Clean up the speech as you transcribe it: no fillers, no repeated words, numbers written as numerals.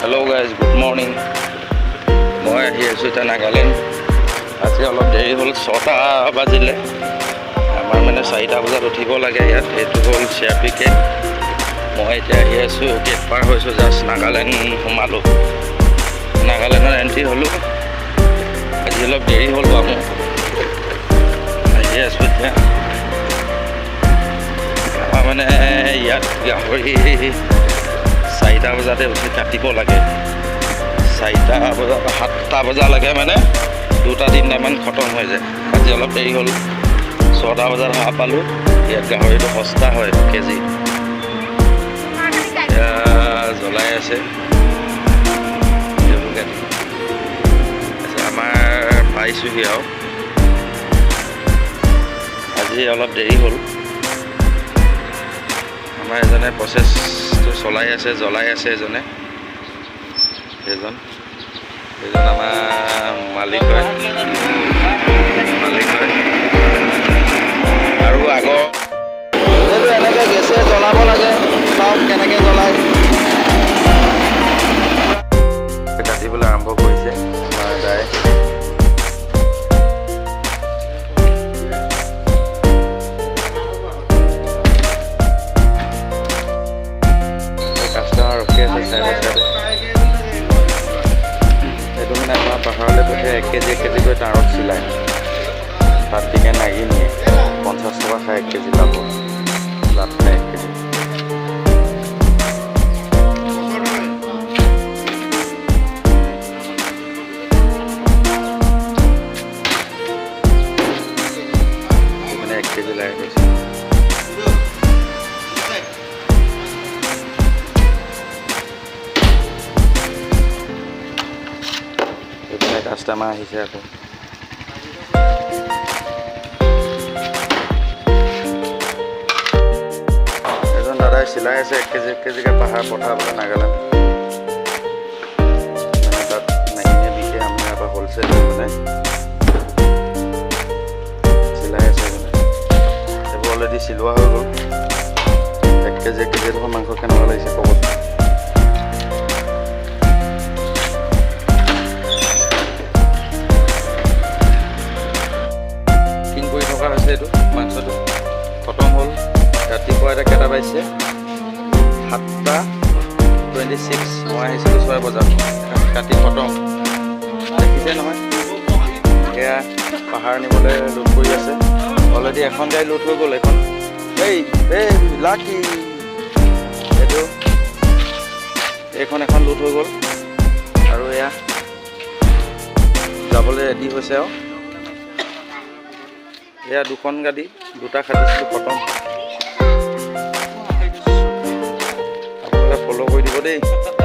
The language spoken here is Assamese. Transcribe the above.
Hello' guys, good morning. মই আহি আছোঁ এতিয়া নাগালেণ্ড। আজি অলপ দেৰি হ'ল, 6টা বাজিলে। আমাৰ মানে 4টা বজাত উঠিব লাগে ইয়াত। এইটো হ'ল চিআৰপি গেট। মই এতিয়া আহি আছোঁ, গেট পাৰ হৈছোঁ, জাষ্ট নাগালেণ্ড সোমালোঁ। নাগালেণ্ডত এণ্ট্ৰি হ'লোঁ। আজি অলপ দেৰি হ'ল বাৰু মোৰ। আহি আছোঁ এতিয়া। আমাৰ মানে ইয়াত গাহৰি 4টা বজাতে উঠি কাটিব লাগে। 4টা বজাৰ পৰা 7টা বজালৈকে মানে 2-3টামান খতম হৈ যায়। আজি অলপ দেৰি হ'ল, 6টা বজাত সাৰ পালোঁ। ইয়াত গাহৰিটো সস্তা হয় কেজি। এতিয়া জ্বলাই আছে। আমাৰ পাইছোঁহি আৰু আজি অলপ দেৰি হ'ল। আমাৰ এজনে প্ৰচেছটো চলাই আছে, জ্বলাই আছে এজনে। এইজন আমাৰ মালিক হয়। আৰু আগৰ এইটো এনেকৈ গেছে জ্বলাব লাগে। চাওক কেনেকৈ জ্বলায়। কাটিবলৈ আৰম্ভ কৰিছে আমাৰ দাই। কাষ্টমাৰ ৰখি আছে চাইডে চাইডে। সেইটো মানে আপোনাৰ পাহাৰলৈ পঠিয়াই 1 কেজি 1 কেজিকৈ তাঁৰত চিলায়। তাত দিকে নাগি নিয়ে। 50 টকা খায় 1 কেজি লাভ খায় 1 কেজি। মানে 1 কেজি লাগে গৈছে। এইপিনে কাষ্টমাৰ আহিছে আকৌ। এজন দাদাই চিলাই আছে 1 কেজি 1 কেজিকৈ পাহাৰ পঠাবলৈ নাগালেণ্ড। মানে তাত নাহিনে বিকে, আমি ইয়াৰ পৰা হ'লচেল মানে চিলাই আছে। মানে এইবোৰ অলৰেডি চিলোৱা হৈ গ'ল। 1 কেজি 1 কেজি দেখোন মাংস কেনেকুৱা লাগিছে ক'ব। কৰি থকা হৈছে। এইটো মাংসটো খতম হ'ল। ৰাতিপুৱা এতিয়া কেইটা বাজিছে? 7:26। মই আহিছিলোঁ 6 বজাত। কাটি খতম। দেখিছে নহয়, এয়া পাহাৰ নিবলৈ লোড কৰি আছে। অলৰেডি এখন গাড়ী লোড হৈ গ'ল। এই লাকি এইখন এখন লোড হৈ গ'ল। আৰু এয়া যাবলৈ ৰেডি হৈছে আৰু। এয়া 2খন গাড়ী, 2টা খাটিছিলোঁ, খতম। আপোনালোকে ফ'ল' কৰি দিব দেই।